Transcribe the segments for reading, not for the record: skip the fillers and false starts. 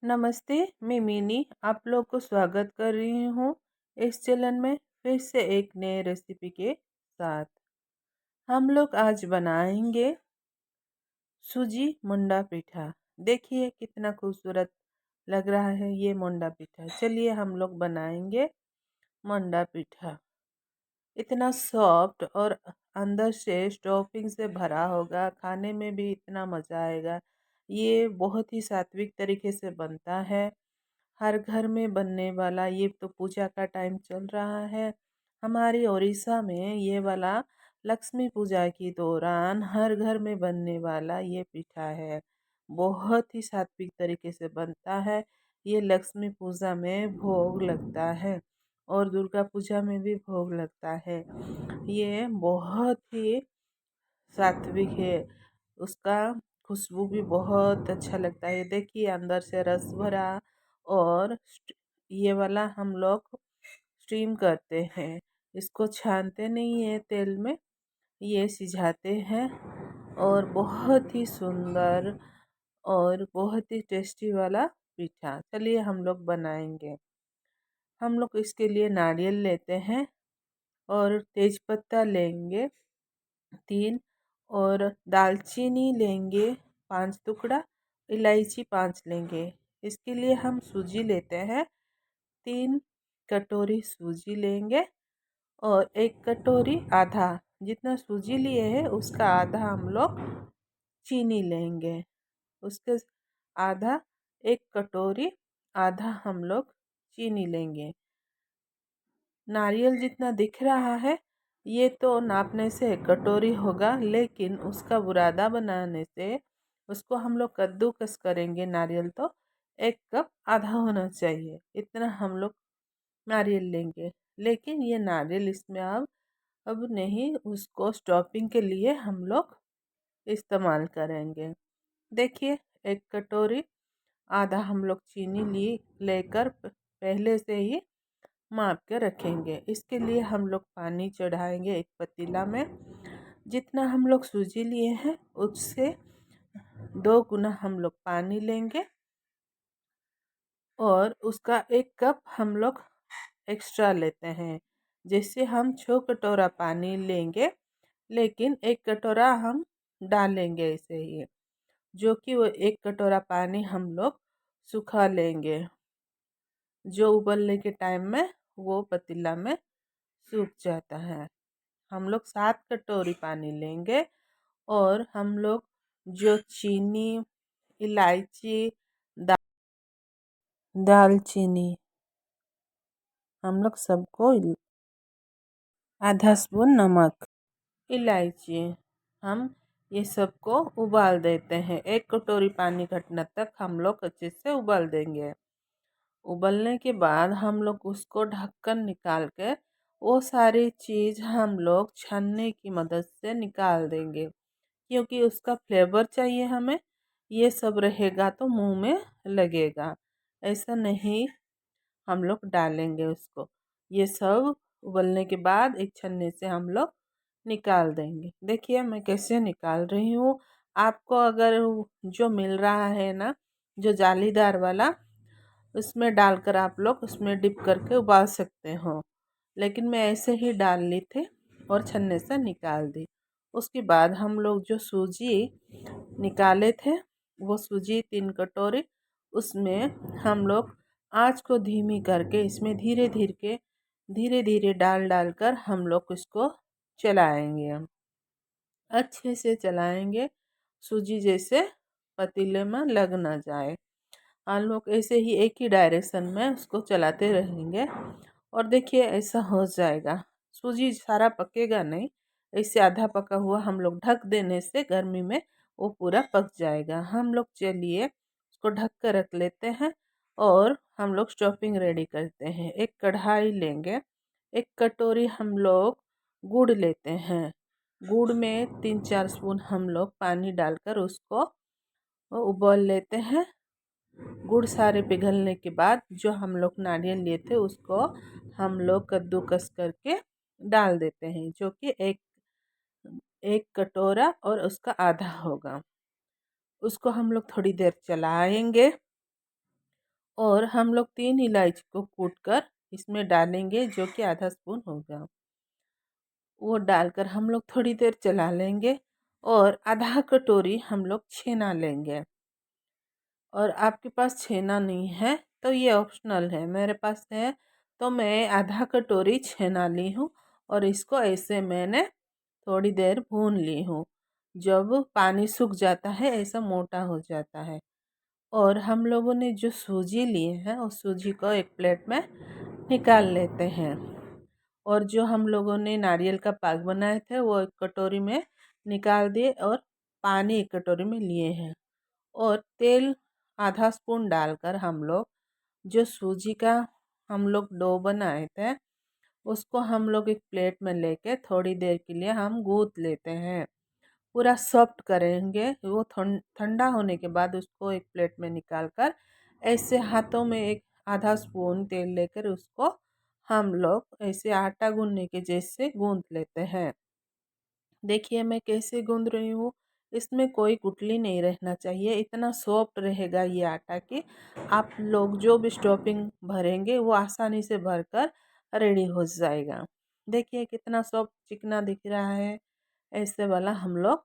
नमस्ते, मैं मिनी आप लोग को स्वागत कर रही हूँ इस चैनल में फिर से एक नए रेसिपी के साथ। हम लोग आज बनाएंगे सूजी मुंडा पिठा। देखिए कितना खूबसूरत लग रहा है ये मुंडा पिठा। चलिए हम लोग बनाएंगे मुंडा पिठा। इतना सॉफ्ट और अंदर से स्टफिंग से भरा होगा, खाने में भी इतना मज़ा आएगा। ये बहुत ही सात्विक तरीके से बनता है, हर घर में बनने वाला। ये तो पूजा का टाइम चल रहा है हमारी उड़ीसा में, ये वाला लक्ष्मी पूजा के दौरान हर घर में बनने वाला ये पिठा है। बहुत ही सात्विक तरीके से बनता है। ये लक्ष्मी पूजा में भोग लगता है और दुर्गा पूजा में भी भोग लगता है। ये बहुत ही सात्विक है। उसका खुशबू भी बहुत अच्छा लगता है। देखिए अंदर से रस भरा। और ये वाला हम लोग स्टीम करते हैं, इसको छानते नहीं है तेल में, ये सिझाते हैं। और बहुत ही सुंदर और बहुत ही टेस्टी वाला पीठा। चलिए हम लोग बनाएंगे। हम लोग इसके लिए नारियल लेते हैं और तेज़पत्ता लेंगे 3, और दालचीनी लेंगे 5 टुकड़ा, इलायची 5 लेंगे। इसके लिए हम सूजी लेते हैं, 3 कटोरी सूजी लेंगे और 1 कटोरी आधा, जितना सूजी लिए हैं उसका आधा हम लोग चीनी लेंगे। उसके आधा 1 कटोरी आधा हम लोग चीनी लेंगे। नारियल जितना दिख रहा है ये तो नापने से 1 कटोरी होगा, लेकिन उसका बुरादा बनाने से उसको हम लोग कद्दूकस करेंगे। नारियल तो 1 कप आधा होना चाहिए, इतना हम लोग नारियल लेंगे। लेकिन ये नारियल इसमें अब नहीं, उसको स्टॉपिंग के लिए हम लोग इस्तेमाल करेंगे। देखिए 1 कटोरी आधा हम लोग चीनी लेकर पहले से ही माप के रखेंगे। इसके लिए हम लोग पानी चढ़ाएंगे एक पतीला में। जितना हम लोग सूजी लिए हैं उससे 2 गुना हम लोग पानी लेंगे और उसका 1 कप हम लोग एक्स्ट्रा लेते हैं। जैसे हम 6 कटोरा पानी लेंगे, लेकिन 1 कटोरा हम डालेंगे ऐसे ही, जो कि वो 1 कटोरा पानी हम लोग सुखा लेंगे, जो उबलने के टाइम में वो पतीला में सूख जाता है। हम लोग 7 कटोरी पानी लेंगे और हम लोग जो चीनी, इलायची, दालचीनी, हम लोग सबको आधा स्पून नमक, इलायची, हम ये सबको उबाल देते हैं। 1 कटोरी पानी घटने तक हम लोग अच्छे से उबाल देंगे। उबलने के बाद हम लोग उसको ढक्कन निकाल के वो सारी चीज़ हम लोग छन्नी की मदद से निकाल देंगे, क्योंकि उसका फ्लेवर चाहिए हमें। ये सब रहेगा तो मुंह में लगेगा, ऐसा नहीं हम लोग डालेंगे उसको। ये सब उबलने के बाद एक छन्नी से हम लोग निकाल देंगे। देखिए मैं कैसे निकाल रही हूँ। आपको अगर जो मिल रहा है ना, जो जालीदार वाला, उसमें डालकर आप लोग उसमें डिप करके उबाल सकते हो, लेकिन मैं ऐसे ही डाल ली थी और छन्ने से निकाल दी। उसके बाद हम लोग जो सूजी निकाले थे वो सूजी 3 कटोरी, उसमें हम लोग आँच को धीमी करके इसमें धीरे धीरे डाल कर हम लोग इसको चलाएंगे। अच्छे से चलाएंगे, सूजी जैसे पतीले में लग ना जाए। हम लोग ऐसे ही एक ही डायरेक्शन में उसको चलाते रहेंगे और देखिए ऐसा हो जाएगा। सूजी सारा पकेगा नहीं, ऐसे आधा पका हुआ हम लोग ढक देने से गर्मी में वो पूरा पक जाएगा। हम लोग चलिए उसको ढक कर रख लेते हैं और हम लोग स्टफिंग रेडी करते हैं। एक कढ़ाई लेंगे, 1 कटोरी हम लोग गुड़ लेते हैं। गुड़ में 3-4 स्पून हम लोग पानी डालकर उसको उबाल लेते हैं। गुड़ सारे पिघलने के बाद जो हम लोग नारियल लिए थे उसको हम लोग कद्दूकस करके डाल देते हैं, जो कि एक कटोरा और उसका आधा होगा। उसको हम लोग थोड़ी देर चलाएंगे और हम लोग 3 इलायची को कूट कर इसमें डालेंगे, जो कि आधा स्पून होगा। वो डालकर हम लोग थोड़ी देर चला लेंगे और आधा कटोरी हम लोग छेना लेंगे। और आपके पास छेना नहीं है तो ये ऑप्शनल है, मेरे पास है तो मैं आधा कटोरी छेना ली हूँ और इसको ऐसे मैंने थोड़ी देर भून ली हूँ। जब पानी सूख जाता है ऐसा मोटा हो जाता है। और हम लोगों ने जो सूजी लिए हैं उस सूजी को एक प्लेट में निकाल लेते हैं। और जो हम लोगों ने नारियल का पाक बनाए थे वो एक कटोरी में निकाल दिए और पानी एक कटोरी में लिए हैं। और तेल आधा स्पून डालकर हम लोग जो सूजी का हम लोग डो बनाए थे उसको हम लोग एक प्लेट में लेके थोड़ी देर के लिए हम गूँथ लेते हैं। पूरा सॉफ्ट करेंगे, वो ठंडा होने के बाद उसको एक प्लेट में निकाल कर ऐसे हाथों में एक आधा स्पून तेल लेकर उसको हम लोग ऐसे आटा गूंदने के जैसे गूंद लेते हैं। देखिए मैं कैसे गूंद रही हूँ, इसमें कोई गुठली नहीं रहना चाहिए, इतना सॉफ्ट रहेगा ये आटा कि आप लोग जो भी स्टफिंग भरेंगे वो आसानी से भरकर रेडी हो जाएगा। देखिए कितना सॉफ्ट चिकना दिख रहा है। ऐसे वाला हम लोग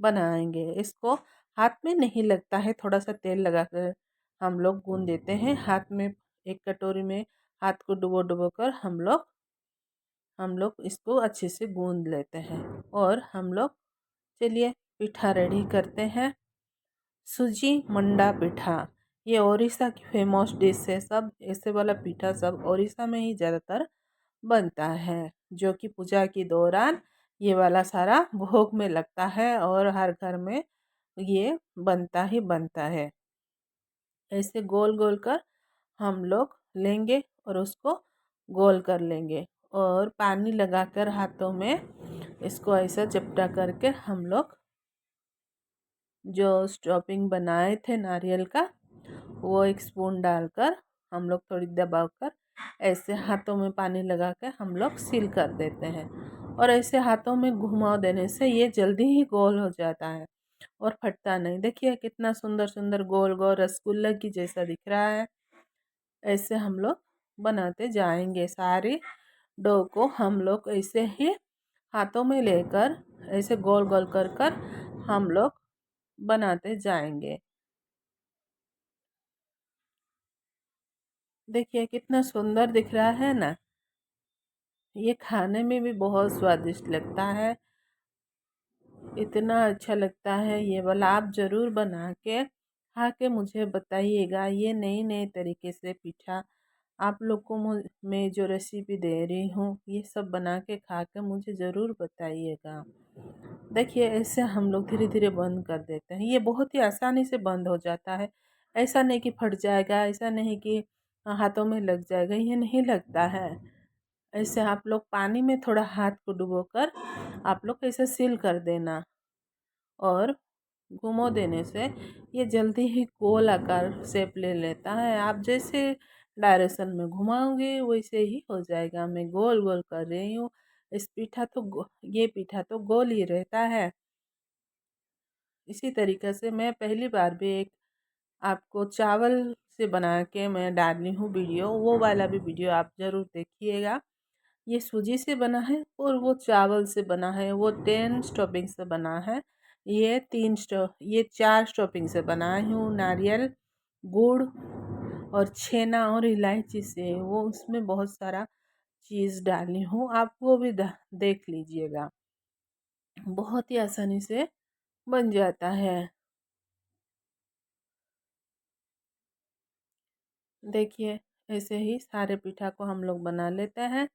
बनाएंगे। इसको हाथ में नहीं लगता है, थोड़ा सा तेल लगाकर हम लोग गूंद देते हैं हाथ में। एक कटोरी में हाथ को डुबो डुबो कर हम लोग इसको अच्छे से गूंद लेते हैं। और हम लोग चलिए पिठा रेडी करते हैं। सूजी मंडा पिठा, ये ओडिशा की फेमस डिश है। सब ऐसे वाला पिठा सब ओडिशा में ही ज़्यादातर बनता है, जो कि पूजा के दौरान ये वाला सारा भोग में लगता है और हर घर में ये बनता ही बनता है। ऐसे गोल गोल कर हम लोग लेंगे और उसको गोल कर लेंगे और पानी लगाकर हाथों में इसको ऐसा चपटा करके हम लोग जो स्टफिंग बनाए थे नारियल का वो एक स्पून डालकर हम लोग थोड़ी दबाकर ऐसे हाथों में पानी लगा के हम लोग सील कर देते हैं। और ऐसे हाथों में घुमाव देने से ये जल्दी ही गोल हो जाता है और फटता नहीं। देखिए कितना सुंदर सुंदर गोल गोल रसगुल्ला की जैसा दिख रहा है। ऐसे हम लोग बनाते जाएंगे। सारे डो को हम लोग ऐसे ही हाथों में लेकर ऐसे गोल गोल कर कर हम लोग बनाते जाएंगे। देखिए कितना सुंदर दिख रहा है ना। ये खाने में भी बहुत स्वादिष्ट लगता है, इतना अच्छा लगता है ये वाला। आप ज़रूर बना के खा के मुझे बताइएगा। ये नई नई तरीके से पिठा आप लोग को मैं जो रेसिपी दे रही हूँ ये सब बना के खा के मुझे ज़रूर बताइएगा। देखिए ऐसे हम लोग धीरे धीरे बंद कर देते हैं। ये बहुत ही आसानी से बंद हो जाता है। ऐसा नहीं कि फट जाएगा, ऐसा नहीं कि हाथों में लग जाएगा, ये नहीं लगता है। ऐसे आप लोग पानी में थोड़ा हाथ को डुबोकर आप लोग ऐसे सील कर देना और घुमो देने से ये जल्दी ही गोल आकार शेप ले लेता है। आप जैसे डायरेक्शन में घुमाओगे वैसे ही हो जाएगा। मैं गोल गोल कर रही हूँ। ये पीठा तो गोल ही रहता है। इसी तरीके से मैं पहली बार भी एक आपको चावल से बना के मैं डाली हूँ वीडियो, वो वाला भी वीडियो आप ज़रूर देखिएगा। ये सूजी से बना है और वो चावल से बना है, वो 10 स्टफिंग से बना है। ये 4 स्टफिंग से बनाई हूँ। नारियल, गुड़ और छेना और इलायची से, वो उसमें बहुत सारा चीज़ डाली हूँ। आप वो भी देख लीजिएगा। बहुत ही आसानी से बन जाता है। देखिए ऐसे ही सारे पिठा को हम लोग बना लेते हैं।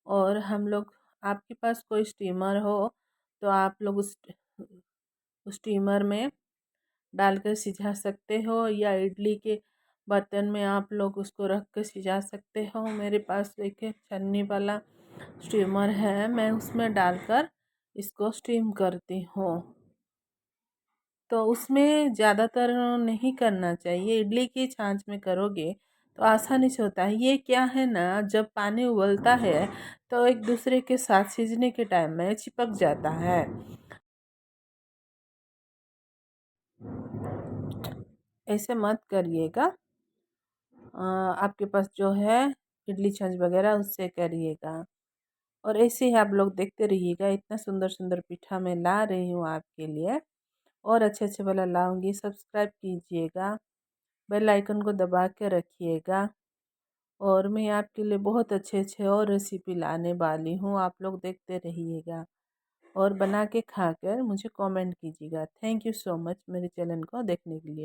और हम लोग, आपके पास कोई स्टीमर हो तो आप लोग उस स्टीमर में डालकर सिझा सकते हो, या इडली के बर्तन में आप लोग उसको रख कर सिझा सकते हो। मेरे पास एक छन्नी वाला स्टीमर है, मैं उसमें डालकर इसको स्टीम करती हूँ। तो उसमें ज़्यादातर नहीं करना चाहिए, इडली की छांच में करोगे तो आसानी से होता है। ये क्या है ना, जब पानी उबलता है तो एक दूसरे के साथ सीझने के टाइम में चिपक जाता है। ऐसे मत करिएगा। आपके पास जो है इडली छंच वगैरह उससे करिएगा। और ऐसे ही आप लोग देखते रहिएगा, इतना सुंदर सुंदर पीठा मैं ला रही हूँ आपके लिए, और अच्छे अच्छे वाला लाऊंगी। सब्सक्राइब कीजिएगा, बेल आइकन को दबा के रखिएगा। और मैं आपके लिए बहुत अच्छे अच्छे और रेसिपी लाने वाली हूँ, आप लोग देखते रहिएगा और बना के खाकर मुझे कमेंट कीजिएगा। थैंक यू सो मच मेरे चैनल को देखने के लिए।